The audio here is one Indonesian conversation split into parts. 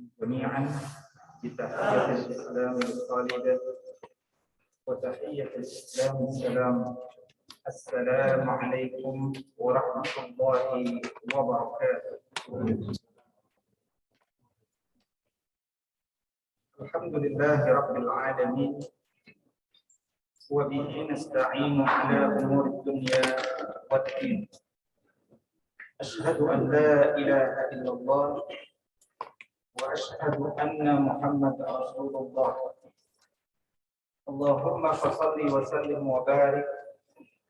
جميعا بتحية الإسلام الخالدة وتحية الإسلام السلام. السلام عليكم ورحمة الله وبركاته. الحمد لله رب العالمين وبه نستعين على أمور الدنيا والدين. أشهد أن لا إله إلا الله وأشهد أن محمدا رسول الله. اللهم صل وسلم وبارك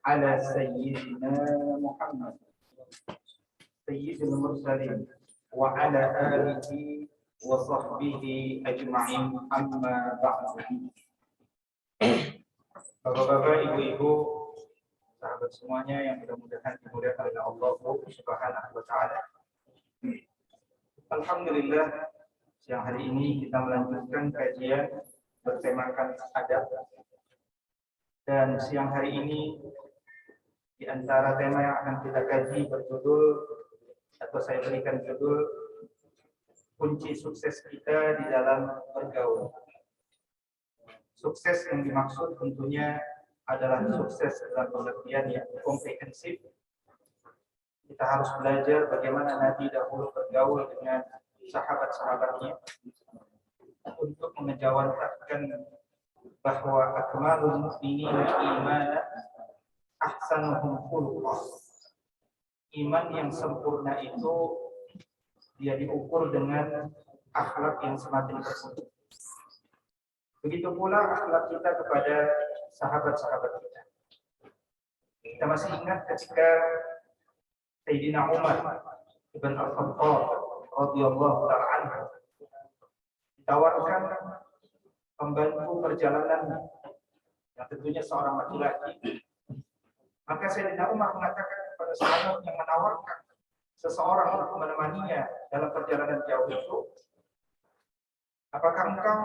على سيدنا محمد سيد المرسلين وعلى آله وصحبه أجمعين. أما بعد. Bapak-bapak, ibu-ibu, sahabat semuanya yang mudah-mudahan dimuliakan oleh Allah Subhanahu wa taala. Alhamdulillah, siang hari ini kita melanjutkan kajian bertemakan adab. Dan siang hari ini di antara tema yang akan kita kaji berjudul, atau saya berikan judul, kunci sukses kita di dalam bergaul. Sukses yang dimaksud tentunya adalah sukses dalam pengertian yang komprehensif. Kita harus belajar bagaimana Nabi dahulu bergaul dengan sahabat-sahabatnya untuk mengejawantahkan bahwa akmalul mu'minina imanan ahsanuhum khuluqan. Iman yang sempurna itu dia diukur dengan akhlak yang semakin bersih. Begitu pula akhlak kita kepada sahabat-sahabat kita. Kita masih ingat ketika Sayyidina Umar ibn Al-Khattab radhiyallahu ta'ala anhu ditawarkan pembantu perjalanan yang tentunya seorang laki-laki. Maka Sayyidina Umar mengatakan kepada sahabat yang menawarkan seseorang untuk menemaninya dalam perjalanan jauh itu, apakah engkau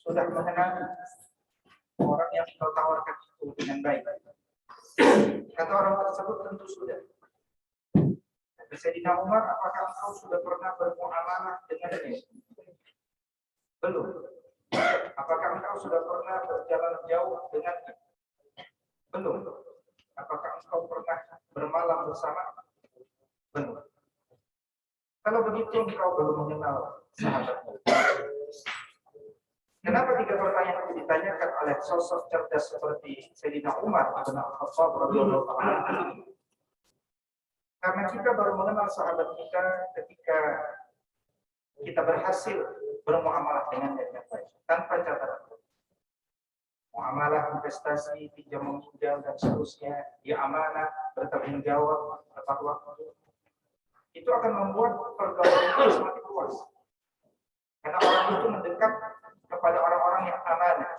sudah mengenali orang yang kau tawarkan itu dengan baik? Kata orang tersebut, tentu sudah. Kata Sayyidina Umar, apakah engkau sudah pernah bermuamalah dengannya? Belum. Apakah engkau sudah pernah berjalan jauh dengannya? Belum. Apakah engkau pernah bermalam bersama? Belum. Kalau begitu engkau belum mengenal sahabatmu. Kenapa tiga pertanyaan itu ditanyakan oleh sosok cerdas seperti Sayyidina Umar bin Al-Khattab radhiyallahu anhu? Karena kita baru mengenal sahabat kita ketika kita berhasil bermuamalah dengannya dengan baik, tanpa catatan. Muamalah investasi, pinjam meminjam dan seterusnya, dia amanah, bertanggung jawab, tepat waktu. Itu akan membuat pergaulan itu semakin luas. Karena orang itu mendekat kepada orang-orang yang amanah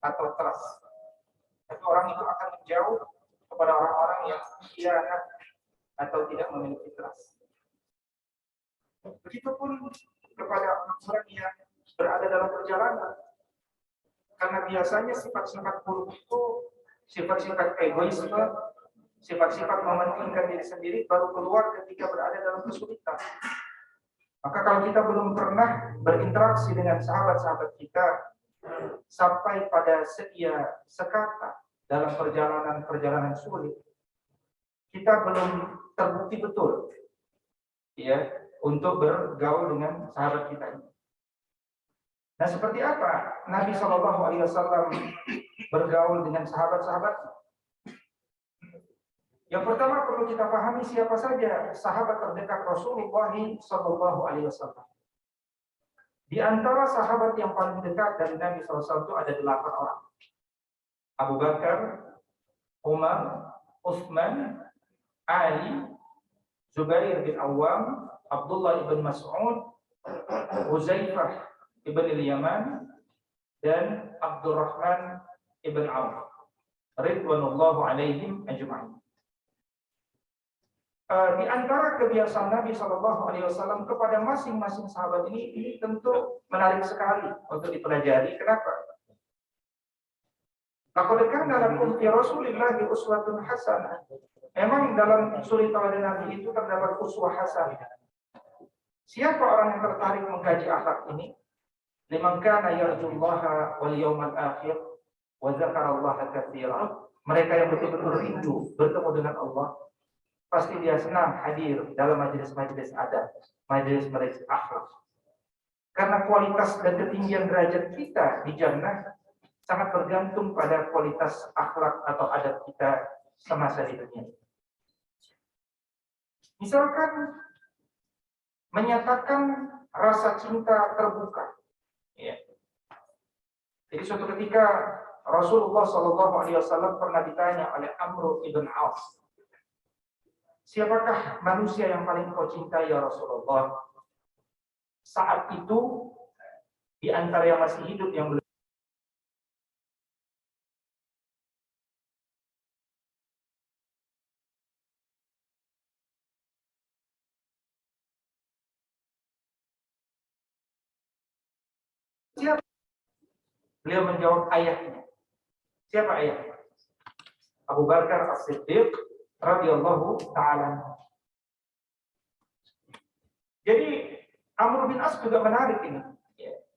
atau trust. Dan orang itu akan menjauh kepada orang-orang yang khianat atau tidak memiliki trust. Begitupun kepada orang yang berada dalam perjalanan. Karena biasanya sifat-sifat buruk itu sifat-sifat egoisme, sifat-sifat mementingkan diri sendiri baru keluar ketika berada dalam kesulitan. Maka kalau kita belum pernah berinteraksi dengan sahabat-sahabat kita sampai pada setia sekata dalam perjalanan sulit, kita belum terbukti betul ya untuk bergaul dengan sahabat kita ini. Nah, seperti apa Nabi SAW bergaul dengan sahabat-sahabatnya? Yang pertama perlu kita pahami siapa saja sahabat terdekat Rasulullah SAW. Di antara sahabat yang paling dekat dari Nabi SAW itu ada 8 orang. Abu Bakar, Umar, Utsman, Ali, Zubair bin Awam, Abdullah ibn Mas'ud, Huzaifah ibn al-Yaman, dan Abdurrahman ibn Auf. Ridwanullahu alaihim ajma'in. Di antara kebiasaan Nabi SAW kepada masing-masing sahabat ini tentu menarik sekali untuk dipelajari. Kenapa? Laqad kana lakum fi Rasulillahi uswatun hasanah. Memang dalam suri tauladan Nabi itu terdapat uswah hasanah. Siapa orang yang tertarik mengkaji akhlak ini? Liman kana yarjullaha wal yawmal akhir wa dzakarallaha katsiran. Mereka yang betul-betul rindu bertemu dengan Allah, pasti dia senang hadir dalam majelis-majelis adab, majelis-majelis akhlak. Karena kualitas dan ketinggian derajat kita di jannah sangat bergantung pada kualitas akhlak atau adab kita semasa di dunia. Misalkan menyatakan rasa cinta terbuka. Ya. Jadi suatu ketika Rasulullah SAW pernah ditanya oleh Amr ibn Auf, siapakah manusia yang paling kau cintai ya Rasulullah? Saat itu di antara yang masih hidup yang belum siapa? Beliau menjawab ayahnya. Siapa ayahnya? Abu Bakar As-Siddiq radhiyallahu taala. Jadi Amr bin As juga menarik ini.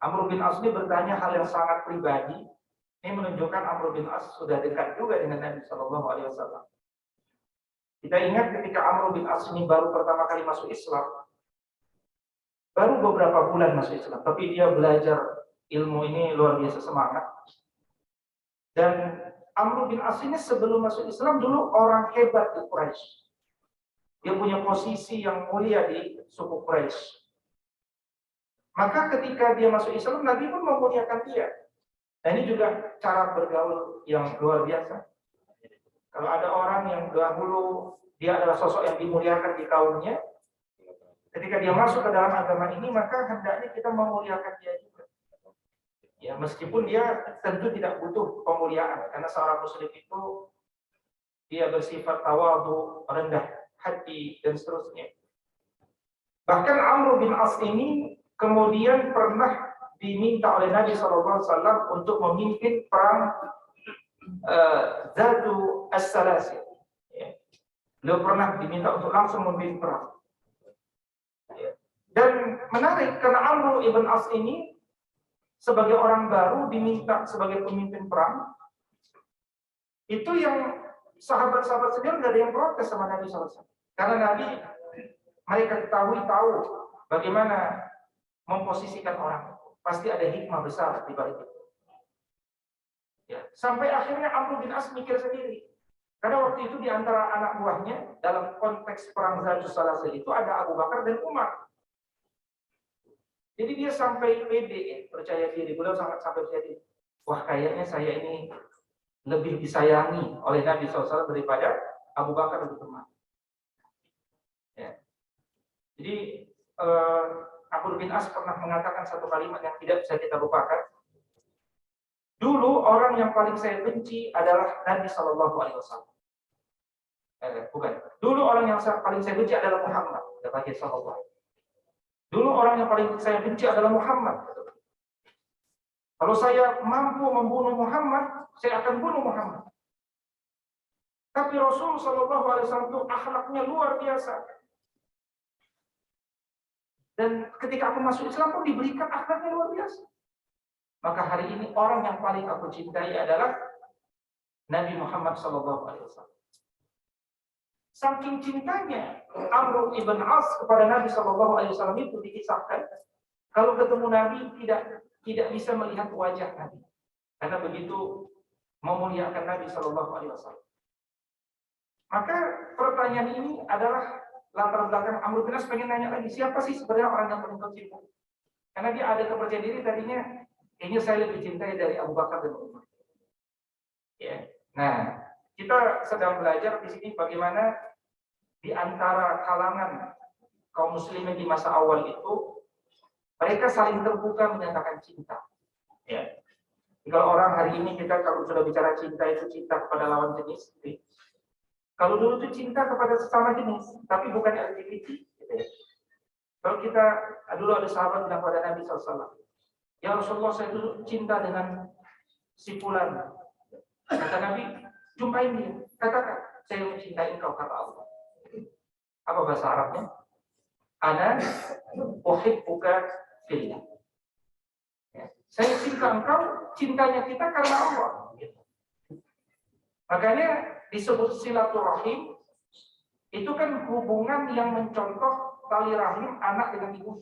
Amr bin As ini bertanya hal yang sangat pribadi. Ini menunjukkan Amr bin As sudah dekat juga dengan Nabi Shallallahu Alaihi Wasallam. Kita ingat ketika Amr bin As ini baru pertama kali masuk Islam, baru beberapa bulan masuk Islam, tapi dia belajar ilmu ini luar biasa semangat. Dan Amr bin As ini sebelum masuk Islam dulu orang hebat di Quraisy. Dia punya posisi yang mulia di suku Quraisy. Maka ketika dia masuk Islam, Nabi pun memuliakan dia. Dan ini juga cara bergaul yang luar biasa. Kalau ada orang yang dahulu dia adalah sosok yang dimuliakan di kaumnya, ketika dia masuk ke dalam agama ini, maka hendaknya kita memuliakan dia juga. Ya, meskipun dia tentu tidak butuh pemuliaan, karena seorang muslim itu dia bersifat tawadhu, rendah hati dan seterusnya. Bahkan Amr bin As ini kemudian pernah diminta oleh Nabi SAW untuk memimpin perang Zatu As-Salasil. Ya. Beliau pernah diminta untuk langsung memimpin perang. Ya. Dan menarik karena Amr ibn As ini sebagai orang baru diminta sebagai pemimpin perang, itu yang sahabat-sahabat sendiri nggak ada yang protes sama Nabi SAW. Karena Nabi mereka tahu bagaimana memposisikan orang. Pasti ada hikmah besar di balik itu. Ya. Sampai akhirnya Amr bin As mikir sendiri. Karena waktu itu di antara anak buahnya dalam konteks perang Zatul Salasil itu ada Abu Bakar dan Umar. Jadi dia sampai pede, percaya diri. Beliau sampai percaya diri. Wah, kayaknya saya ini lebih disayangi oleh Nabi SAW daripada Abu Bakar dan Umar. Ya. Jadi Amr bin As pernah mengatakan satu kalimat yang tidak bisa kita lupakan. Dulu orang yang paling saya benci adalah Nabi Shallallahu Alaihi Wasallam. Bukan. Dulu orang yang paling saya benci adalah Muhammad. Kata Sallallahu. Dulu orang yang paling saya benci adalah Muhammad. Kalau saya mampu membunuh Muhammad, saya akan bunuh Muhammad. Tapi Rasul Shallallahu Alaihi Wasallam itu akhlaknya luar biasa. Dan ketika aku masuk Islam pun diberikan akhlaknya luar biasa. Maka hari ini orang yang paling aku cintai adalah Nabi Muhammad SAW. Saking cintanya Amr ibn As kepada Nabi SAW itu dikisahkan, kalau ketemu Nabi tidak bisa melihat wajah Nabi, karena begitu memuliakan Nabi SAW. Maka pertanyaan ini adalah latar belakang Amr bin As pengen nanya lagi, siapa sih sebenarnya orang yang paling kau cintai? Karena dia ada kepercayaan diri tadinya, kayaknya saya lebih cintai dari Abu Bakar dan Umar. Ya. Nah, kita sedang belajar di sini bagaimana di antara kalangan kaum muslimin di masa awal itu mereka saling terbuka menyatakan cinta. Ya. Kalau orang hari ini kita kalau sudah bicara cinta itu cinta kepada lawan jenis. Kalau dulu itu cinta kepada sesama jenis, tapi bukan LGBT. Gitu ya. Kalau kita dulu ada sahabat bilang pada Nabi SAW, ya Rasulullah saya itu cinta dengan si fulan. Kata Nabi, jumpain dia, katakan saya mencintai engkau kata Allah. Apa bahasa Arabnya? ana uhibbuka fillah. Ya, saya cinta engkau, cintanya kita karena Allah. Makanya disebut silaturahim, itu kan hubungan yang mencontoh tali rahim anak dengan ibu.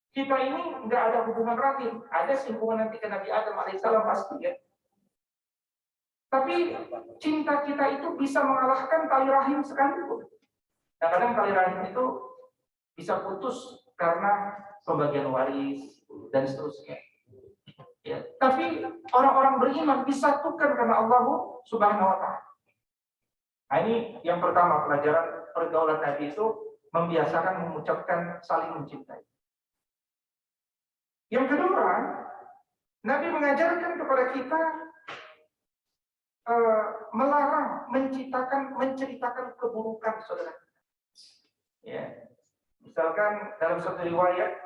Kita ini nggak ada hubungan rahim, ada hubungan nanti ke Nabi Adam alaihissalam pasti ya. Tapi cinta kita itu bisa mengalahkan tali rahim sekalipun. Kadang-kadang tali rahim itu bisa putus karena pembagian waris dan seterusnya. Ya, tapi orang-orang beriman disatukan karena Allah Subhanahu wa Ta'ala. Nah, ini yang pertama, pelajaran pergaulan Nabi itu membiasakan mengucapkan saling mencintai. Yang kedua, Nabi mengajarkan kepada kita melarang menceritakan keburukan saudara. Ya. Misalkan dalam satu riwayat,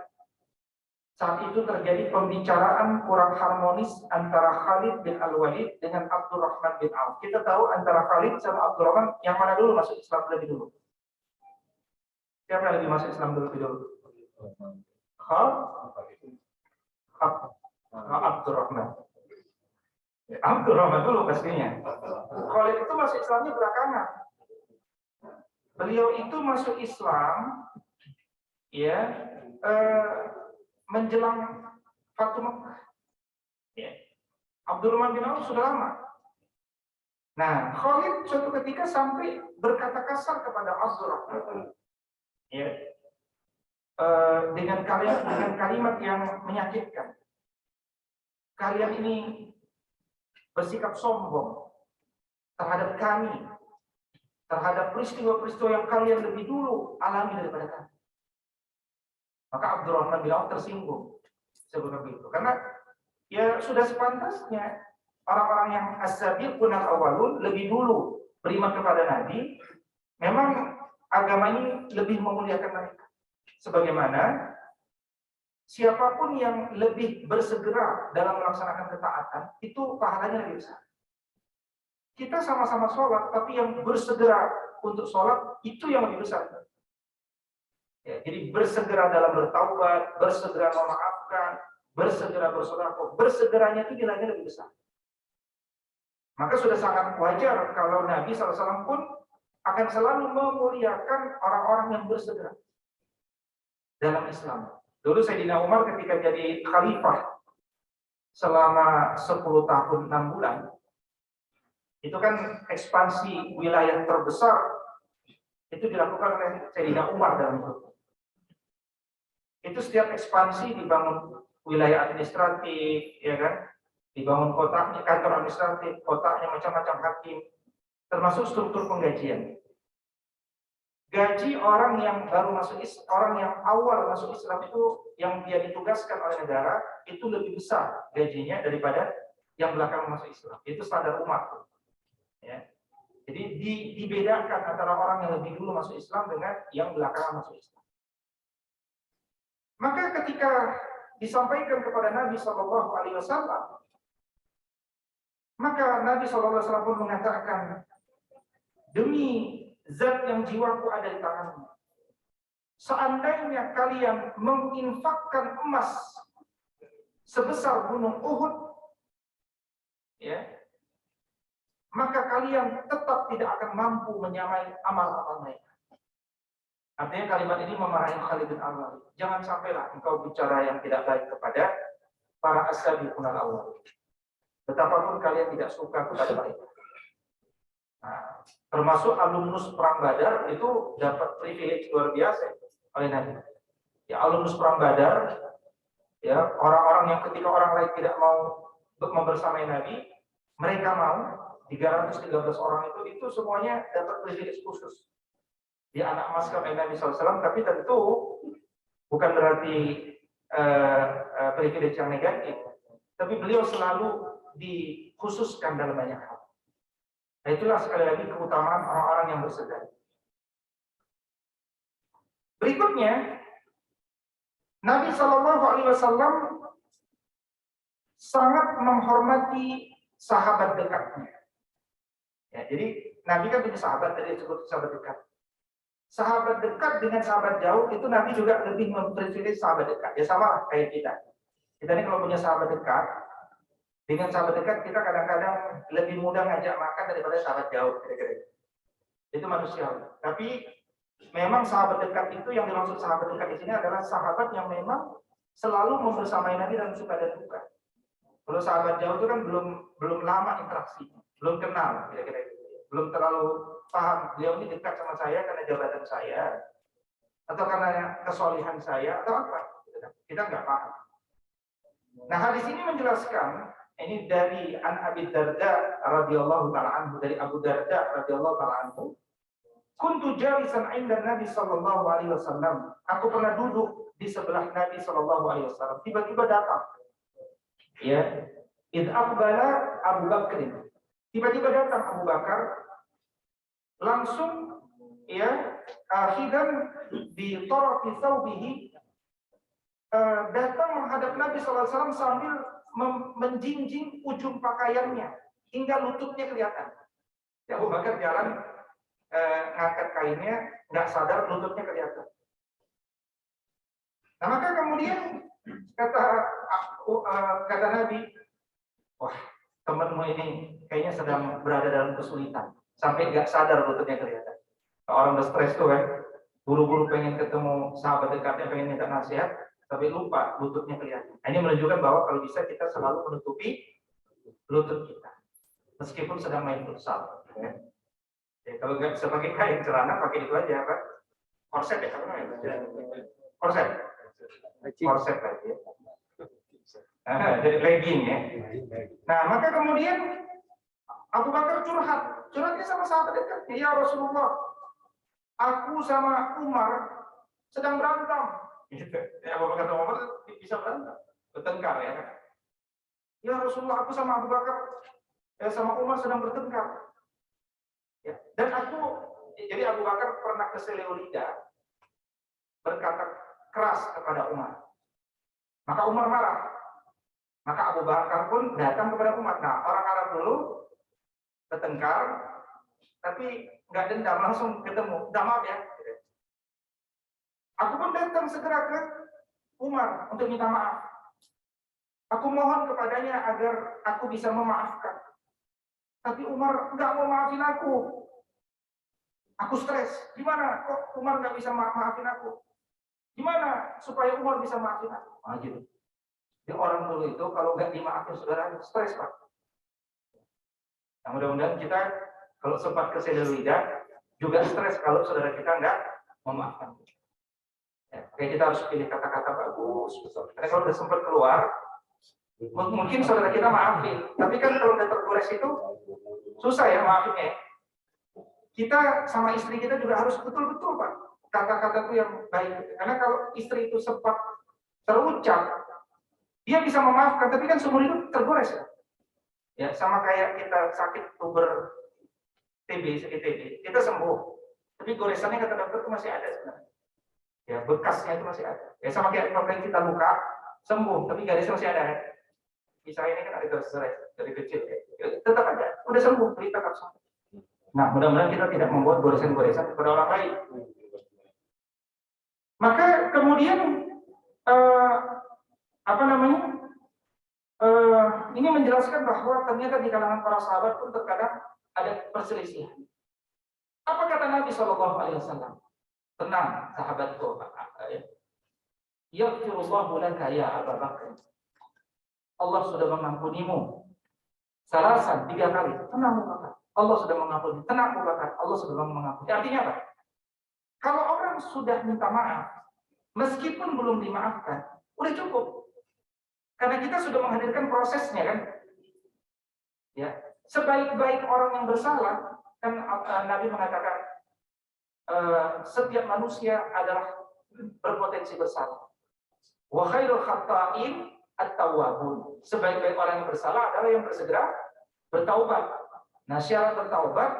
saat itu terjadi pembicaraan kurang harmonis antara Khalid bin Al-Walid dengan Abdurrahman bin Auf. Kita tahu antara Khalid sama Abdurrahman yang mana dulu masuk Islam lebih dulu? Siapa yang lebih masuk Islam lebih dulu? Abdurrahman. Abdurrahman dulu pastinya. Khalid itu masuk Islamnya belakangan. Beliau itu masuk Islam ya menjelang Fatu Makkah. Ya. Abdurrahman bin Auf sudah lama. Nah, Khalid suatu ketika sampai berkata kasar kepada Abdurrahman. Ya. Dengan kalimat yang menyakitkan. Kalian ini bersikap sombong terhadap kami, terhadap peristiwa-peristiwa yang kalian lebih dulu alami daripada kami. Maka Abdurrahman bin Auf tersinggung seperti itu. Karena ya sudah sepantasnya orang-orang yang as-sabiqun al-awwalun lebih dulu beriman kepada Nabi, memang agama ini lebih memuliakan mereka. Sebagaimana siapapun yang lebih bersegera dalam melaksanakan ketaatan, itu pahalanya lebih besar. Kita sama-sama sholat, tapi yang bersegera untuk sholat, itu yang lebih besar. Ya, jadi bersegera dalam bertaubat, bersegera memaafkan, bersegera bersedekah, bersegeranya itu nilainya lebih besar. Maka sudah sangat wajar kalau Nabi SAW pun akan selalu memuliakan orang-orang yang bersegera dalam Islam. Dulu Sayyidina Umar ketika jadi khalifah selama 10 tahun 6 bulan, itu kan ekspansi wilayah terbesar itu dilakukan oleh Sayyidina Umar dalam hidup. Itu setiap ekspansi dibangun wilayah administratif, ya kan? Dibangun kotanya, kantor administratif, kotanya macam-macam hakim, termasuk struktur penggajian. Gaji orang yang baru masuk Islam, orang yang awal masuk Islam itu yang dia ditugaskan oleh negara itu lebih besar gajinya daripada yang belakang masuk Islam. Itu standar umat. Ya. Jadi dibedakan antara orang yang lebih dulu masuk Islam dengan yang belakangan masuk Islam. Maka ketika disampaikan kepada Nabi SAW, maka Nabi SAW pun mengatakan, demi zat yang jiwaku ada di tanganmu, seandainya kalian menginfakkan emas sebesar gunung Uhud, ya, maka kalian tetap tidak akan mampu menyamai amal-amal mereka. Artinya kalimat ini memarahi Khalid bin Al-Walid. Jangan sampailah engkau bicara yang tidak baik kepada para as-sabiqun al-awwal. Betapapun kalian tidak suka kepada mereka. Nah, termasuk alumnus perang Badar itu dapat privilege luar biasa oleh Nabi. Ya, alumnus perang Badar, ya, orang-orang yang ketika orang lain tidak mau membersamai Nabi, mereka mau, 313 orang itu semuanya dapat privilege khusus. Dia anak maskap Nabi SAW, tapi tentu bukan berarti privilege yang negatif, tapi beliau selalu dikhususkan dalam banyak hal. Nah, itulah sekali lagi keutamaan orang-orang yang bersegera. Berikutnya, Nabi SAW sangat menghormati sahabat dekatnya. Ya, jadi Nabi kan punya sahabat, tadi disebut sahabat dekat. sahabat dekat dengan sahabat jauh itu Nabi juga lebih memprivilege sahabat dekat. Ya sama lah kayak kita. Kita ini kalau punya sahabat dekat, dengan sahabat dekat kita kadang-kadang lebih mudah ngajak makan daripada sahabat jauh. Kira-kira. Itu manusia. Tapi memang sahabat dekat itu yang dimaksud sahabat dekat di sini adalah sahabat yang memang selalu membersamai Nabi dalam suka dan duka. Kalau sahabat jauh itu kan belum lama interaksi, belum kenal, kira-kira gitu. Belum terlalu paham beliau ini dekat sama saya karena jabatan saya atau karena kesolihan saya atau apa. Kita nggak paham. Nah, hadis ini menjelaskan ini dari An Abi Darda radhiyallahu taala anhu, dari Abu Darda radhiyallahu taala anhu. Kuntu jalisan 'inda Nabi sallallahu alaihi wasallam. Aku pernah duduk di sebelah Nabi sallallahu alaihi wasallam. Tiba-tiba datang. Ya. Id aqbala Abu Bakr. Tiba-tiba datang Abu Bakar langsung ya akhidan di tarafi thawbihi, datang menghadap Nabi sallallahu alaihi wasallam sambil menjinjing ujung pakaiannya hingga lututnya kelihatan. Ya, Abu Bakar jalan ngangkat kainnya, nggak sadar lututnya kelihatan. Nah, maka kemudian kata Nabi, wah, temanmu ini kayaknya sedang berada dalam kesulitan sampai nggak sadar lututnya kelihatan. Orang udah stres tuh kan, buru-buru pengen ketemu sahabat dekatnya, pengen minta nasihat, tapi lupa lututnya kelihatan. Nah, ini menunjukkan bahwa kalau bisa kita selalu menutupi lutut kita, meskipun sedang main futsal. Ya. Ya, kalau nggak bisa pakai kain celana, pakai itu aja apa? Korset ya, apa namanya? Korset. Korset aja. Jadi legging ya. Nah, maka kemudian Abu Bakar curhatnya sama sahabat dekat. Ya Rasulullah, aku sama Umar sedang berantem. Ya, Abu Bakar sama Umar bisa berantem, bertengkar ya. Ya Rasulullah, aku sama Abu Bakar sama Umar sedang bertengkar. Ya. Dan jadi Abu Bakar pernah keseleo lidah, berkata keras kepada Umar. Maka Umar marah. Maka Abu Bakar pun datang kepada Umar. Nah, orang Arab dulu bertengkar, tapi nggak dendam, langsung ketemu. Udah maaf ya. Aku pun datang segera ke Umar untuk minta maaf. Aku mohon kepadanya agar aku bisa memaafkan. Tapi Umar nggak mau maafin aku. Aku stres. Gimana kok Umar nggak bisa maafin aku? Gimana supaya Umar bisa maafin aku? Nah, gitu. Jadi orang dulu itu kalau nggak dimaafin saudara stres, Pak. Nah, mudah-mudahan kita kalau sempat kesedar lidah juga stres kalau saudara kita nggak memaafkan. Ya, kayak kita harus pilih kata-kata bagus. Karena kalau udah sempat keluar, mungkin saudara kita maafin. Tapi kan kalau udah tergores itu susah ya maafinnya. Kita sama istri kita juga harus betul-betul, Pak, kata-kata itu yang baik. Karena kalau istri itu sempat terucap, dia bisa memaafkan, tapi kan seumur hidup tergores ya. Ya, sama kayak kita sakit tuber sakit TB, kita sembuh, tapi goresannya kata dokter itu masih ada sebenarnya. Ya, bekasnya itu masih ada. Ya, sama kayak kalau kita luka, sembuh, tapi garisnya masih ada. Misalnya ini kan ada garis dari kecil, ya. Tetap ada, udah sembuh, kita tetap sembuh. Nah, mudah-mudahan kita tidak membuat goresan-goresan kepada orang lain. Maka kemudian ini menjelaskan bahwa ternyata di kalangan para sahabat pun terkadang ada perselisihan. Apa kata Nabi Shallallahu Alaihi Wasallam? Tenang, sahabatku. Yaghfirullahu laka ya Abu Bakar. Allah sudah mengampunimu. Salasan 3 kali. Tenang, Abu Bakar. Allah sudah mengampuni. Tenang, Abu Bakar. Allah sudah mengampuni. Artinya apa? Kalau orang sudah minta maaf, meskipun belum dimaafkan, udah cukup. Karena kita sudah menghadirkan prosesnya kan. Ya, sebaik-baik orang yang bersalah, kan Nabi mengatakan setiap manusia adalah berpotensi bersalah. Wa khairul khata'in at-tawwabun. Sebaik-baik orang yang bersalah adalah yang bersegera bertaubat. Nah, syarat bertaubat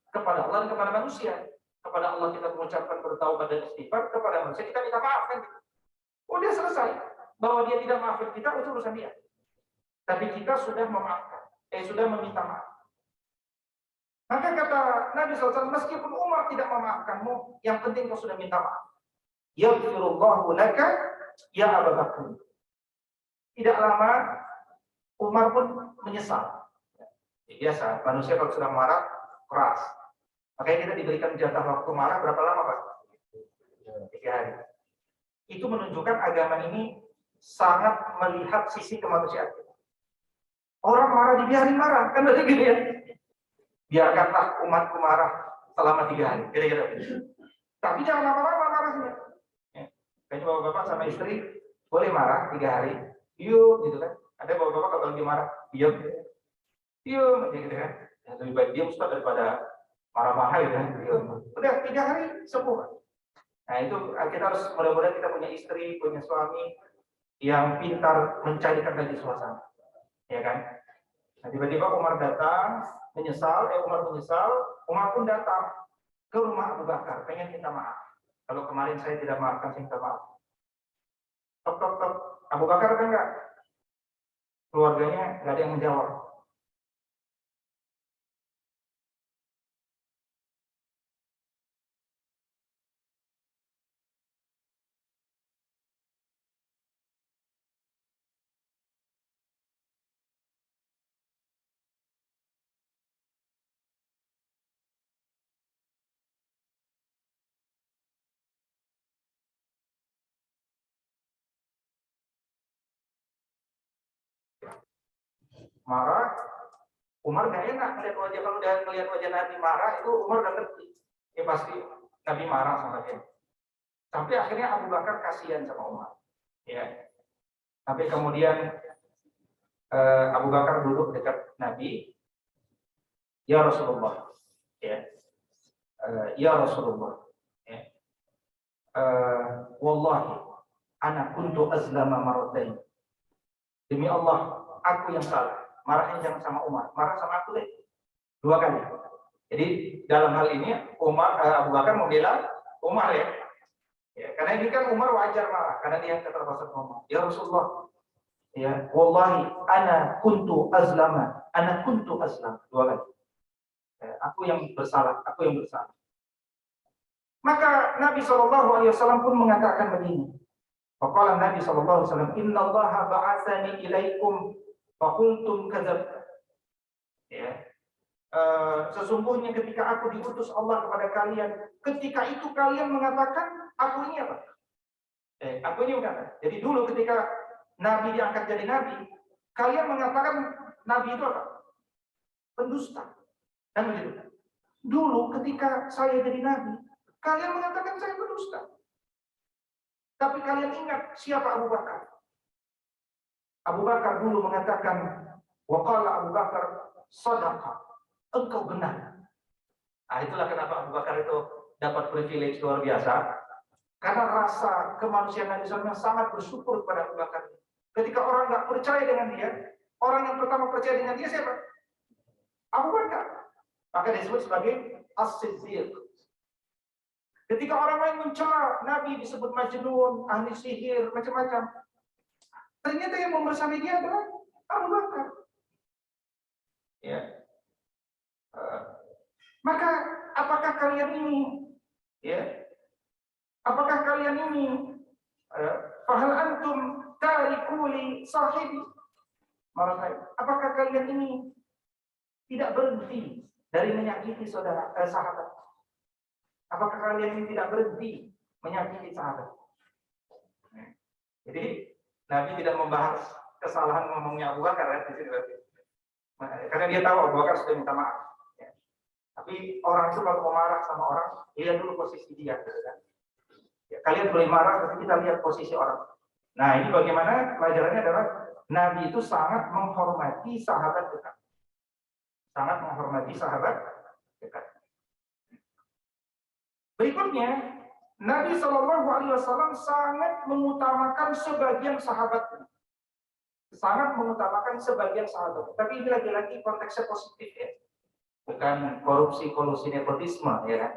kepada Allah dan kepada manusia. Kepada Allah kita mengucapkan bertaubat dan istighfar, kepada manusia kita minta maaf kan. Udah selesai. Bahwa dia tidak maafkan kita itu urusan dia. Tapi kita sudah memaafkan, sudah meminta maaf. Maka kata Nabi SAW, meskipun Umar tidak memaafkanmu, yang penting kau sudah minta maaf. Yaghfirullahu laka ya Abu Bakar. Tidak lama Umar pun menyesal. Biasa, manusia kalau sudah marah keras. Makanya kita diberikan jatah waktu marah berapa lama, Pak? 3 hari. Itu menunjukkan agama ini sangat melihat sisi kemanusiaan. Orang marah dibiarin marah, kan berarti gitu ya. Biarkanlah umatku marah selama 3 hari, kira-kira. Tapi jangan lama-lama marahnya. Kayaknya bapak-bapak sama istri boleh marah 3 hari, yuk gitu kan. Ada bapak-bapak kalau lagi marah, diam, gitu kan. Ya, lebih baik diam Ustaz daripada marah-marah gitu kan. Udah 3 hari sembuh. Nah itu kita harus mudah-mudahan kita punya istri, punya suami yang pintar mencairkan lagi suasana, ya kan? Nah, tiba-tiba Umar datang, Umar pun datang ke rumah Abu Bakar, pengen minta maaf. Kalau kemarin saya tidak maafkan, saya minta maaf. Tok, tok, tok. Abu Bakar kan enggak? Keluarganya enggak ada yang menjawab. Marah, Umar gak enak melihat wajah. Kalau udah melihat wajah Nabi marah, itu Umar udah ngerti. Ya pasti Nabi marah sama dia. Sampai akhirnya Abu Bakar kasihan sama Umar. Ya. Tapi kemudian Abu Bakar duduk dekat Nabi. Ya Rasulullah. Ya. Ya Rasulullah. Ya. Wallahi, ana kuntu azlama maratain. Demi Allah, aku yang salah. Marahnya jangan sama Umar, marah sama aku deh. 2 kali. Jadi dalam hal ini Abu Bakar membela Umar ya. Ya, karena ini kan Umar wajar marah karena dia keterbatasan ngomong. Ya Rasulullah, ya wallahi ana kuntu azlama 2 kali. Ya, aku yang bersalah. Maka Nabi SAW pun mengatakan begini. Faqala Nabi SAW, innallaha ba'atsani ilaikum faqultum kadzab. Ya. Sesungguhnya ketika aku diutus Allah kepada kalian, ketika itu kalian mengatakan aku ini apa? Aku ini bukan. Jadi dulu ketika Nabi diangkat jadi Nabi, kalian mengatakan Nabi itu apa? Pendusta. Dan begitu. Dulu ketika saya jadi Nabi, kalian mengatakan saya pendusta. Tapi kalian ingat siapa Abu Bakar? Abu Bakar dulu mengatakan, waqala Abu Bakar sadaqa, engkau benar. Nah, itulah kenapa Abu Bakar itu dapat privilege luar biasa. Karena rasa kemanusiaan Nabi SAW sangat bersyukur kepada Abu Bakar. Ketika orang nggak percaya dengan dia, orang yang pertama percaya dengan dia siapa? Abu Bakar. Maka disebut sebagai as-siddiq. Ketika orang lain mencela Nabi disebut majnun, ahli sihir, macam-macam. Ternyata yang membersami dia adalah Abu Bakar. Ya. Maka apakah kalian ini, ya? Apakah kalian ini, fahal antum tarikuli sahibi? Apakah kalian ini tidak berhenti dari menyakiti sahabat? Apakah kalian ini tidak berhenti menyakiti sahabat? Jadi Nabi tidak membahas kesalahan ngomongnya Abu Bakar ya, di sini berarti. Karena dia tahu Abu Bakar sudah minta maaf. Ya. Tapi orang itu kalau mau marah sama orang, lihat dulu posisi dia. Ya, kalian boleh marah, tapi kita lihat posisi orang. Nah ini bagaimana pelajarannya adalah Nabi itu sangat menghormati sahabat dekat. Sangat menghormati sahabat dekat. Berikutnya, Nabi SAW sangat mengutamakan sebagian sahabatnya. Sangat mengutamakan sebagian sahabat. Tapi ini lagi-lagi konteksnya positif ya. Bukan korupsi, kolusi, nepotisme ya kan.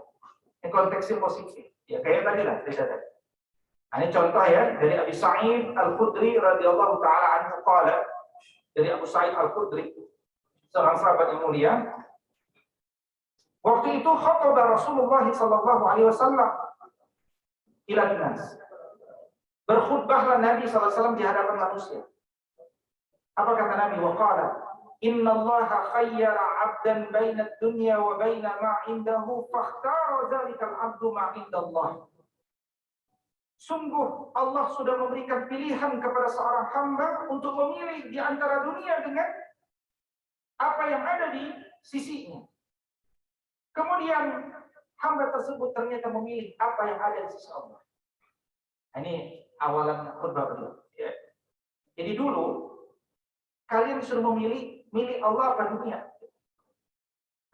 Ini konteksnya positif. Ya kayak tadi lah, nah, ini contoh ya dari Abi Sa'id Al-Khudri radhiyallahu taala anhu qala. Dari Abu Sa'id Al-Khudri, seorang sahabat yang mulia, Waktu itu khataba Rasulullah sallallahu alaihi wasallam ila nas. Berkhutbahlah Nabi sallallahu alaihi wasallam di hadapan manusia. Apa kata Nabi? Wa qala innallaha khayyara 'abdan baina ad-dunya wa baina ma 'indahu fakhtara dzalika al-'abdu ma 'indallah. Sungguh Allah sudah memberikan pilihan kepada seorang hamba untuk memilih di antara dunia dengan apa yang ada di sisinya. Kemudian hamba tersebut ternyata memilih apa yang ada di sisi Allah. Ini awalan khutbah beliau. Ya. Jadi dulu kalian sudah milih Allah apa dunia.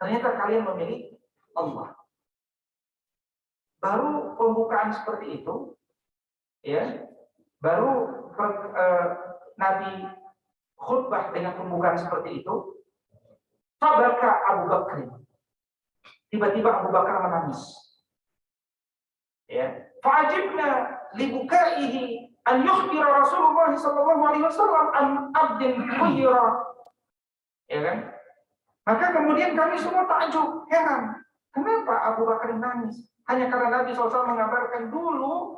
Ternyata kalian memilih Allah. Baru pembukaan seperti itu. Ya, baru Nabi khutbah dengan pembukaan seperti itu. Fabaka Abu Bakar. Tiba-tiba Abu Bakar menangis. Ya, fa'ajibna libukaihi an yukhbira Rasulullah sallallahu alaihi wasallam an abdin khayyara. Ya kan? Maka kemudian kami semua takjub, heran. Kenapa Abu Bakar nangis? Hanya karena Nabi SAW mengabarkan dulu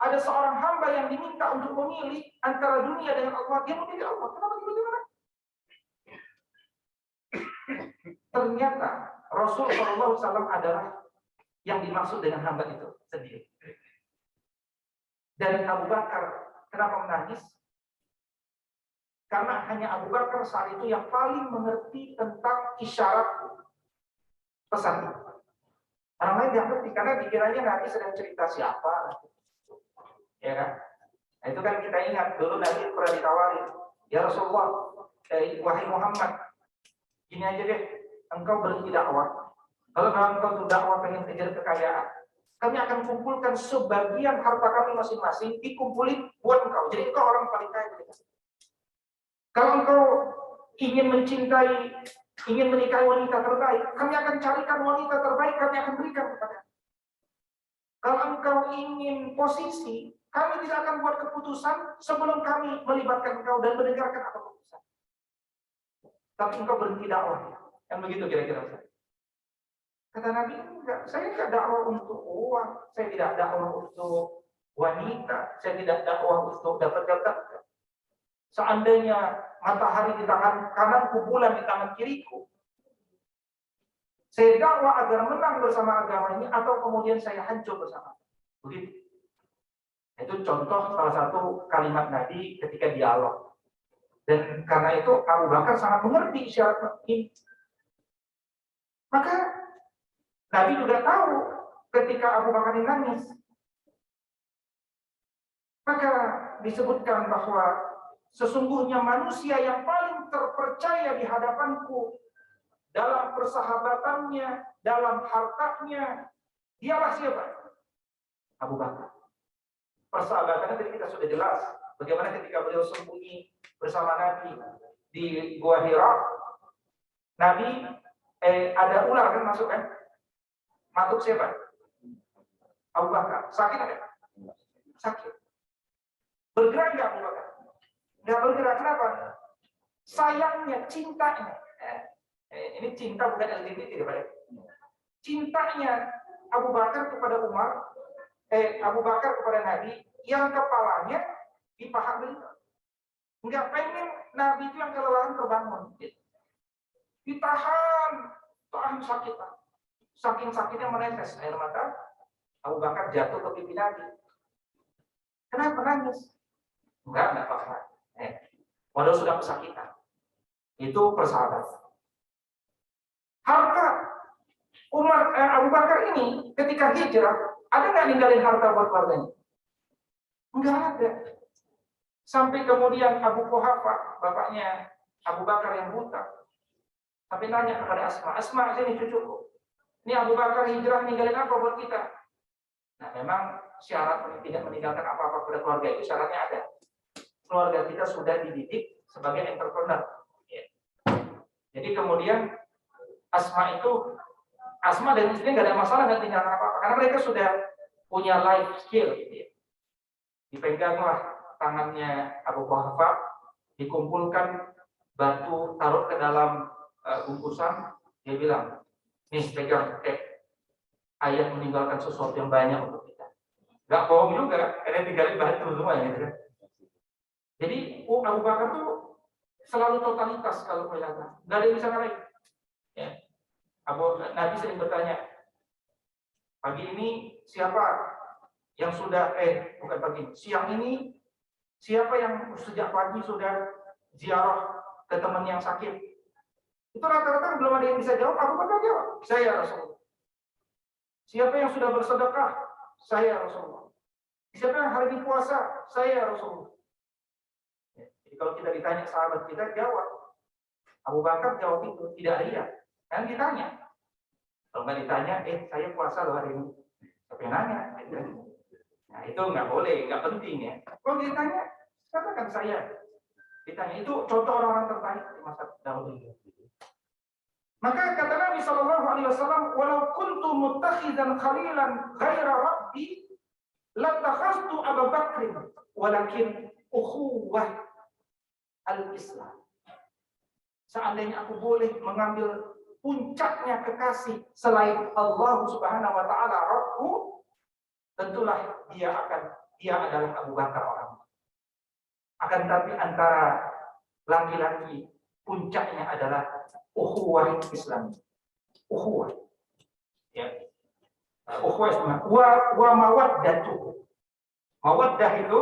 ada seorang hamba yang diminta untuk memilih antara dunia dengan Allah. Dia memilih Allah. Kenapa tiba-tiba nangis? Ternyata Rasul SAW adalah yang dimaksud dengan hamba itu sendiri. Dan Abu Bakar kenapa menangis? Karena hanya Abu Bakar saat itu yang paling mengerti tentang isyarat pesan. Orang lain tidak ngerti karena pikirannya Nabi sedang cerita siapa. Ya kan? Nah, itu kan kita ingat dulu Nabi pernah ditawarin, ya Rasulullah, wahai Muhammad, gini aja deh, engkau berhenti dakwah. Kalau engkau dakwah pengen kejar kekayaan, kami akan kumpulkan sebagian harta kami masing-masing, dikumpulin buat engkau. Jadi engkau orang paling kaya. Kalau engkau ingin menikahi wanita terbaik, kami akan carikan wanita terbaik, kami akan berikan kepada. Kalau engkau ingin posisi, kami tidak akan buat keputusan sebelum kami melibatkan engkau dan mendengarkan apa keputusan. Tapi engkau berhenti dakwah. Yang begitu kira-kira. Kata Nabi, enggak, saya tidak dakwah untuk uang, saya tidak dakwah untuk wanita, saya tidak dakwah untuk dapat. Seandainya matahari di tangan kananku, bulan di tangan kiriku, saya dakwah agar menang bersama agama ini, atau kemudian saya hancur bersama. Begitu. Itu contoh salah satu kalimat Nabi ketika dialog. Dan karena itu Abu Bakar sangat mengerti isyarat ini. Maka Nabi juga tahu ketika Abu Bakar nangis. Maka disebutkan bahwa sesungguhnya manusia yang paling terpercaya di hadapanku dalam persahabatannya, dalam hartanya, dialah siapa? Abu Bakar. Persahabatannya tadi kita sudah jelas. Bagaimana ketika beliau sembunyi bersama Nabi di Gua Hira, Nabi ada ular kan masuk kan? Matuk siapa? Abu Bakar. Sakit ada? Sakit. Bergerak nggak Abu Bakar? Nggak bergerak. Kenapa? Sayangnya, cintanya. Ini cinta bukan LGBT tidak baik. Cintanya Abu Bakar kepada Abu Bakar kepada Nabi yang kepalanya di paha beliau. Nggak pengen Nabi itu yang kelelahan terbangun. Ditahan sakit. Saking sakitnya menetes air mata, Abu Bakar jatuh ke pipi Nabi. Kenapa nangis? Enggak apa-apa. Waduh sudah kesakitan. Itu persahabatan. Harta Abu Bakar ini ketika hijrah, ada nggak ninggalin harta buat keluarganya? Enggak ada. Sampai kemudian Abu Quhafa, bapaknya Abu Bakar yang buta, tapi nanya kepada Asma, sini cucuku. Ini Abu Bakar hijrah ninggalin apa buat kita? Nah, memang syarat tidak meninggalkan apa-apa pada keluarga itu syaratnya ada. Keluarga kita sudah dididik sebagai entrepreneur. Jadi kemudian Asma dan istrinya nggak ada masalah nggak tinggalkan apa-apa karena mereka sudah punya life skill. Dipeganglah tangannya Abu Quhafa, dikumpulkan batu, taruh ke dalam bungkusan. Dia bilang, Nih pegang, ayah meninggalkan sesuatu yang banyak untuk kita. Gak bohong juga, karena tinggalin batu semua ya. Gitu. Jadi Abu Bakar tuh selalu totalitas kalau melihat. Gak ada yang bisa ngalahin. Ya. Nabi sering bertanya, pagi ini siapa yang sudah bukan pagi, siang ini siapa yang sejak pagi sudah ziarah ke teman yang sakit? Itu rata-rata belum ada yang bisa jawab. Abu Bakar jawab, saya Rasulullah. Siapa yang sudah bersedekah? Saya Rasulullah. Siapa yang hari ini puasa? Saya Rasulullah. Jadi kalau kita ditanya sahabat kita jawab. Abu Bakar jawab itu tidak iya. Kan ditanya. Kalau nggak ditanya, saya puasa loh hari ini. Siapa yang nanya? Nah itu nggak boleh, nggak penting ya. Kalau ditanya, katakan saya. Ditanya itu contoh orang-orang terbaik di masa dahulu. Maka kata Nabi Shallallahu Alaihi Wasallam, walau kuntu muttakhidan khalilan ghaira rabbi, latakhastu Abu Bakrin, walakin ukhuwah al-Islam. Seandainya aku boleh mengambil puncaknya kekasih selain Allah Subhanahu Wa Taala Rabbku, tentulah dia adalah Abu Bakar orang. Akan tapi antara laki-laki puncaknya adalah ukhuwah Islam. Ukhuwah. Ya. Ukhuwah Islam. Wa mawaddatu. Mawaddah itu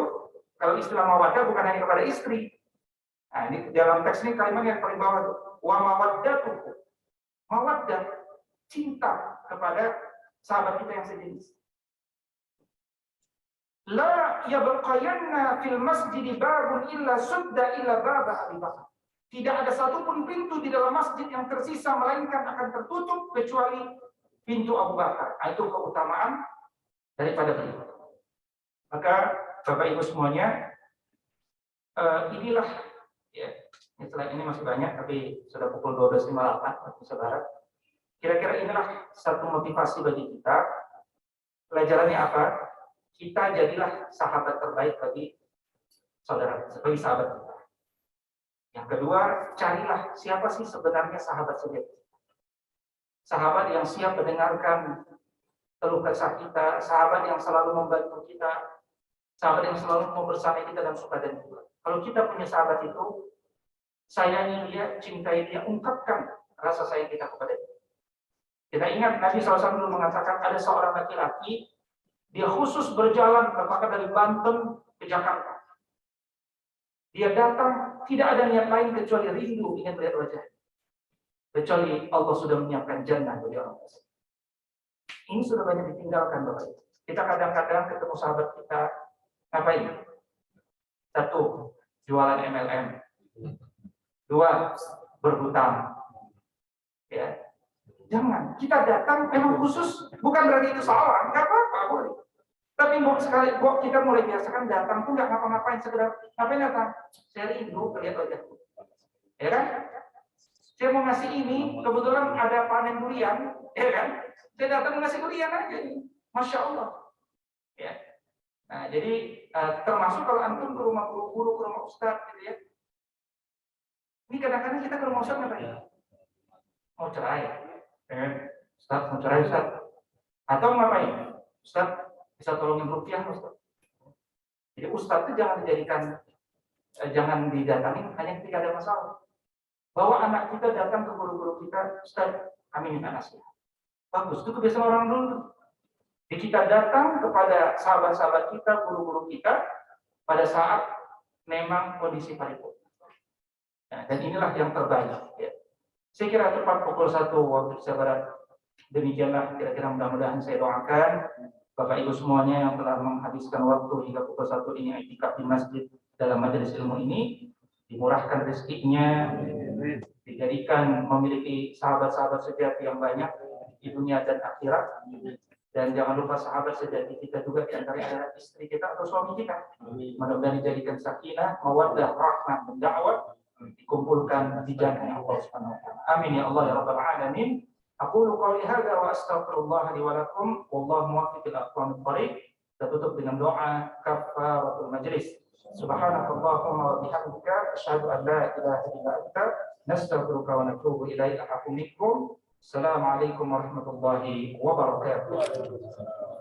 kalau istilah mawaddah bukan hanya kepada istri. Nah, ini dalam teks ini kalimat yang paling bawah itu wa mawaddatu. Mawaddah cinta kepada sahabat kita yang sejenis. La yabqayanna fil masjid babun illa sudda illa baba Abi Bakar. Tidak ada satupun pintu di dalam masjid yang tersisa melainkan akan tertutup kecuali pintu Abu Bakar. Itu keutamaan daripada beliau. Maka Bapak Ibu semuanya, inilah ya. Setelah ini masih banyak, tapi sudah pukul 12.58 waktu Indonesia Barat. Kira-kira inilah satu motivasi bagi kita. Pelajarannya apa? Kita jadilah sahabat terbaik bagi saudara, bagi sahabat kita. Yang kedua, carilah siapa sih sebenarnya sahabat sejati. Sahabat yang siap mendengarkan keluh kesah kita, sahabat yang selalu membantu kita, sahabat yang selalu mau bersama kita dalam suka dan duka. Kalau kita punya sahabat itu, sayangi dia, cintai dia, ungkapkan rasa sayang kita kepada dia. Kita ingat Nabi SAW dulu mengatakan ada seorang laki-laki, dia khusus berjalan bahkan dari Banten ke Jakarta. Dia datang tidak ada niat lain kecuali rindu ingin melihat wajah. Kecuali Allah sudah menyiapkan jannah bagi orang tersebut. Ini sudah banyak ditinggalkan Bapak. Kita kadang-kadang ketemu sahabat kita ngapain? Satu, jualan MLM. Dua, berhutang. Ya. Jangan. Kita datang memang khusus, bukan berarti itu salah, nggak apa-apa boleh. Tapi kita mulai biasakan datang tuh nggak ngapa-ngapain, sekedar ngapain datang? Saya rindu lihat wajahku. Ya kan? Saya mau ngasih ini, kebetulan ada panen durian, ya kan? Saya datang ngasih durian aja, Masya Allah. Ya. Nah, jadi termasuk kalau antum ke rumah guru-guru, ke rumah ustadz, gitu ya. Ini kadang-kadang kita ke rumah ustadz ngapain? Mau cerai, ya. Ustadz mau cerai ustadz, atau ngapain? Ustadz bisa tolongin rupiah Ustaz. Jadi Ustaz itu jangan dijadikan, jangan didatangi hanya ketika ada masalah. Bawa anak kita datang ke guru-guru kita, Ustaz, kami minta nasihat. Bagus, itu kebiasaan orang dulu. Jadi kita datang kepada sahabat-sahabat kita, guru-guru kita, pada saat memang kondisi paripurna. Nah, dan inilah yang terbaik. Ya. Saya kira tepat pukul 1 waktu Indonesia Barat. Demikianlah kira-kira mudah-mudahan saya doakan Bapak Ibu semuanya yang telah menghabiskan waktu hingga pukul 1 ini i'tikaf di masjid dalam majelis ilmu ini, dimurahkan rezekinya, dijadikan memiliki sahabat-sahabat sejati yang banyak di dunia dan akhirat. Dan jangan lupa sahabat sejati kita juga di antaranya adalah istri kita atau suami kita. Mudah-mudahan dijadikan sakinah, mawaddah, rahmah, dan da'wah, dikumpulkan di jannah Allah Subhanahu wa taala. Amin ya Allah ya rabbal alamin. Aqulu qouli hadza wa astaghfirullah li wa lakum wallahu muwaffiq ila aqwamit thoriq. Kita tutup dengan doa kafaratul majlis. Subhanakallahumma wa bihamdika asyhadu an la ilaha illa anta nastaghfiruka wa natubu ilaika. Assalamualaikum warahmatullahi wabarakatuh.